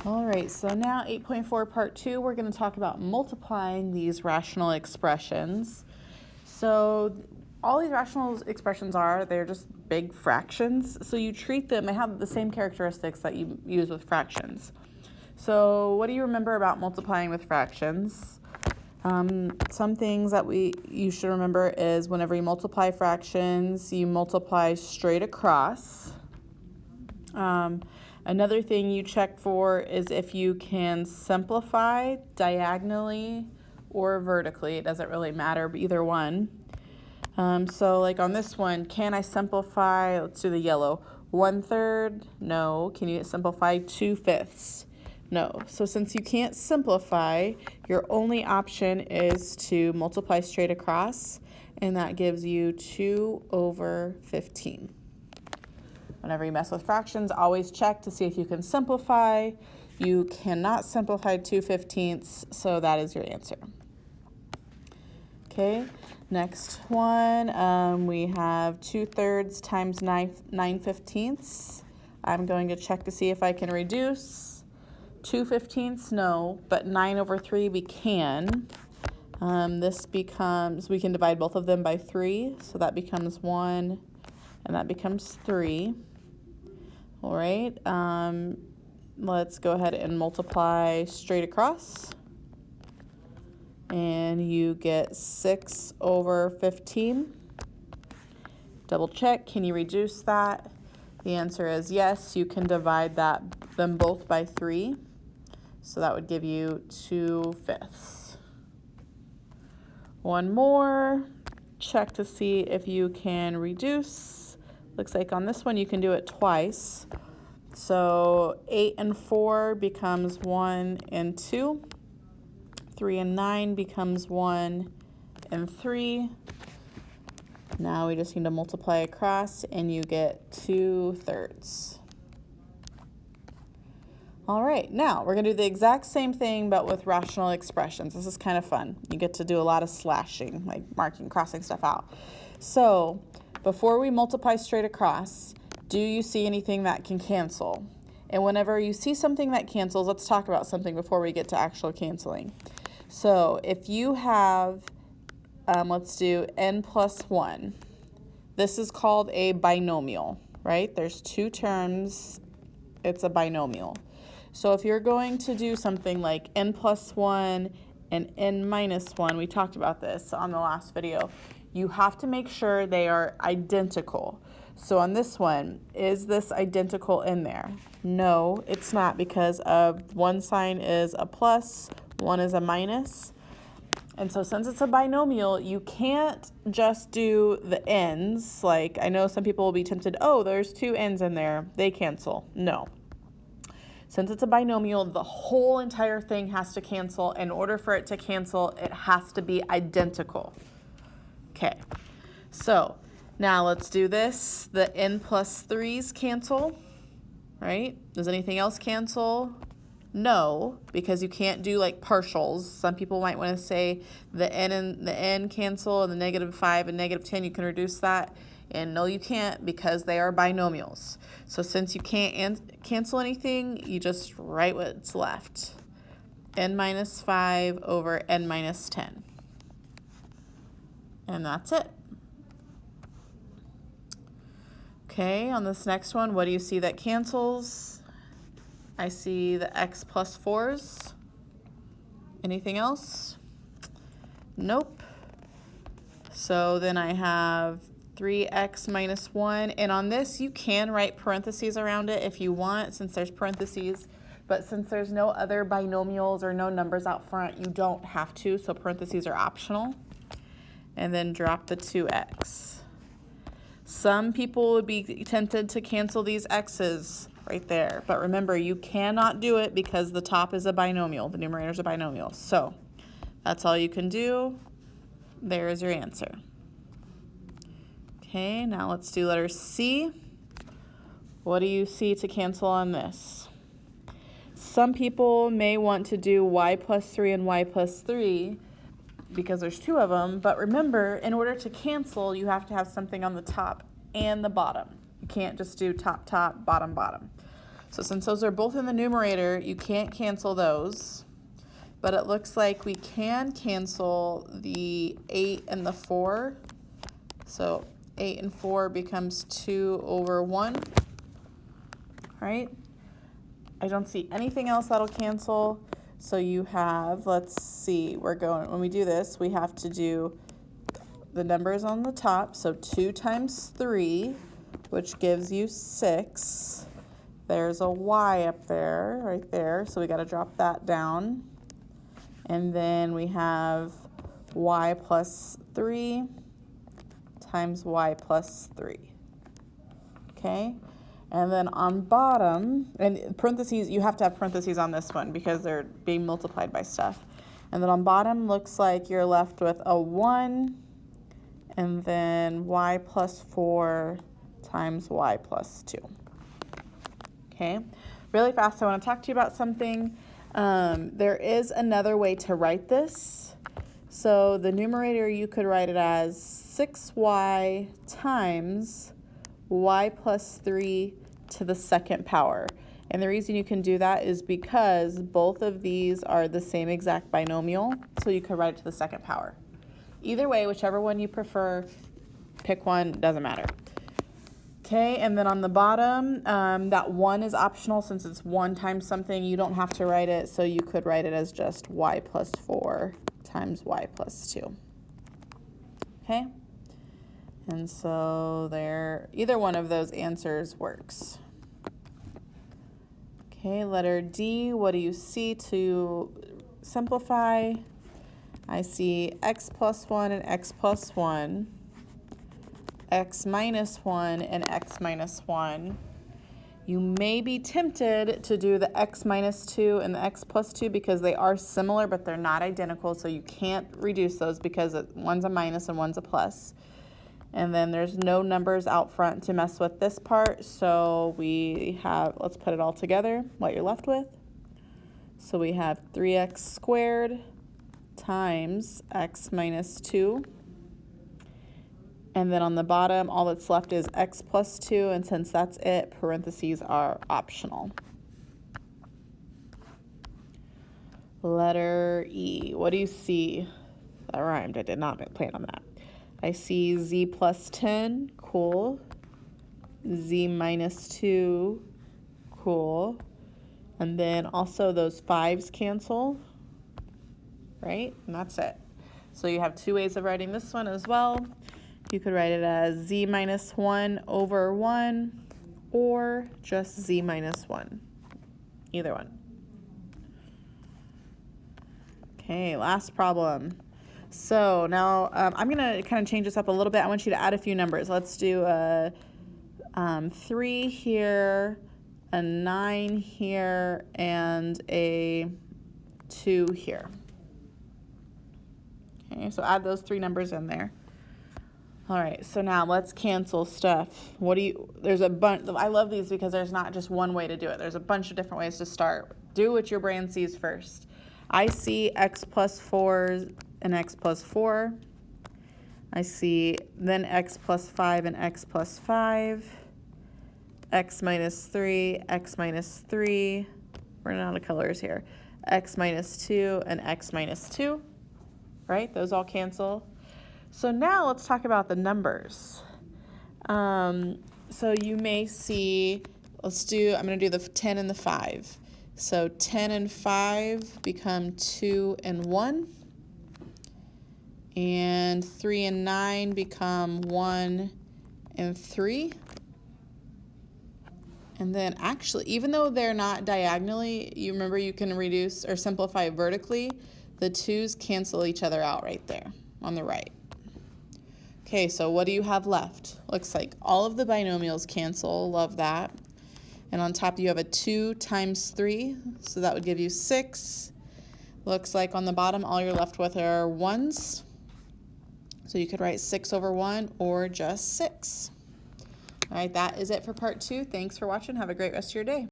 All right, so now 8.4 part 2, we're going to talk about multiplying these rational expressions. So all these rational expressions they're just big fractions. So you treat them, they have the same characteristics that you use with fractions. So what do you remember about multiplying with fractions? Some things that you should remember is whenever you multiply fractions, you multiply straight across. Another thing you check for is if you can simplify diagonally or vertically. It doesn't really matter, but either one. So like on this one, can I simplify, let's do the yellow, 1/3? No. Can you simplify 2/5? No. So since you can't simplify, your only option is to multiply straight across, and that gives you 2/15. Whenever you mess with fractions, always check to see if you can simplify. You cannot simplify 2/15, so that is your answer. Okay, next one, we have 2/3 times 9/15. I'm going to check to see if I can reduce. 2/15, no, but 9/3 we can. This becomes, we can divide both of them by 3, so that becomes 1, and that becomes 3. All right, let's go ahead and multiply straight across. And you get 6/15. Double check, can you reduce that? The answer is yes, you can divide them both by 3. So that would give you 2/5. One more, check to see if you can reduce. Looks like on this one you can do it twice. So 8 and 4 becomes 1 and 2. 3 and 9 becomes 1 and 3. Now we just need to multiply across and you get 2/3. All right, now we're going to do the exact same thing but with rational expressions. This is kind of fun. You get to do a lot of slashing, like marking, crossing stuff out. So before we multiply straight across, do you see anything that can cancel? And whenever you see something that cancels, let's talk about something before we get to actual canceling. So if you have, let's do n plus 1. This is called a binomial, right? There's two terms. It's a binomial. So if you're going to do something like n plus 1 and n minus 1, we talked about this on the last video, you have to make sure they are identical. So on this one, is this identical in there? No, it's not, because of one sign is a plus, one is a minus. And so since it's a binomial, you can't just do the n's. Like, I know some people will be tempted, oh, there's two n's in there, they cancel. No. Since it's a binomial, the whole entire thing has to cancel. In order for it to cancel, it has to be identical. Okay, so now let's do this. The n plus 3's cancel, right? Does anything else cancel? No, because you can't do like partials. Some people might want to say the n cancel and the -5 and -10, you can reduce that. And no, you can't, because they are binomials. So since you can't cancel anything, you just write what's left. n minus 5 over n minus 10. And that's it. Okay, on this next one, what do you see that cancels? I see the x plus 4's. Anything else? Nope. So then I have 3x minus 1. And on this, you can write parentheses around it if you want, since there's parentheses. But since there's no other binomials or no numbers out front, you don't have to, so parentheses are optional. And then drop the 2x. Some people would be tempted to cancel these x's right there. But remember, you cannot do it because the top is a binomial. The numerator is a binomial. So that's all you can do. There is your answer. Okay, now let's do letter C. What do you see to cancel on this? Some people may want to do y plus 3 and y plus 3 because there's two of them, but remember, in order to cancel, you have to have something on the top and the bottom. You can't just do top, top, bottom, bottom. So since those are both in the numerator, you can't cancel those. But it looks like we can cancel the 8 and the 4. So 8 and 4 becomes 2 over 1, right? I don't see anything else that'll cancel. So you have, let's see, when we do this, we have to do the numbers on the top. So 2 times 3, which gives you 6. There's a y up there, right there. So we got to drop that down. And then we have y plus 3 times y plus 3. Okay? And then on bottom, and parentheses, you have to have parentheses on this one because they're being multiplied by stuff. And then on bottom looks like you're left with a 1 and then y plus 4 times y plus 2. Okay? Really fast, I want to talk to you about something. There is another way to write this. So the numerator, you could write it as 6y times y plus 3 to the second power. And the reason you can do that is because both of these are the same exact binomial, so you could write it to the second power. Either way, whichever one you prefer, pick one, doesn't matter. Okay, and then on the bottom, that 1 is optional since it's 1 times something. You don't have to write it, so you could write it as just y plus 4 times y plus 2. Okay? And so either one of those answers works. Okay, letter D, what do you see to simplify? I see x plus 1 and x plus 1, x minus 1 and x minus 1. You may be tempted to do the x minus 2 and the x plus 2 because they are similar, but they're not identical, so you can't reduce those because one's a minus and one's a plus. And then there's no numbers out front to mess with this part, so let's put it all together, what you're left with. So we have 3x squared times x minus 2. And then on the bottom, all that's left is x plus 2, and since that's it, parentheses are optional. Letter E, what do you see? That rhymed, I did not plan on that. I see z plus 10, cool. Z minus 2, cool. And then also those 5s cancel, right? And that's it. So you have two ways of writing this one as well. You could write it as z minus 1 over 1 or just z minus 1. Either one. Okay, last problem. So now I'm going to kind of change this up a little bit. I want you to add a few numbers. Let's do a 3 here, a 9 here, and a 2 here. Okay, so add those 3 numbers in there. All right, so now let's cancel stuff. There's a bunch, I love these because there's not just one way to do it. There's a bunch of different ways to start. Do what your brain sees first. I see x plus 4 and x plus 4. I see then x plus 5 and x plus 5. X minus 3, x minus 3. Running out of colors here. X minus 2 and x minus 2. Right? Those all cancel. So now let's talk about the numbers. So you may see, I'm going to do the 10 and the 5. So 10 and 5 become 2 and 1. And 3 and 9 become 1 and 3. And then actually, even though they're not diagonally, you remember you can reduce or simplify vertically, the 2's cancel each other out right there on the right. Okay, so what do you have left? Looks like all of the binomials cancel, love that. And on top you have a 2 times 3, so that would give you 6. Looks like on the bottom all you're left with are 1s. So you could write 6 over 1 or just 6. All right, that is it for part 2. Thanks for watching. Have a great rest of your day.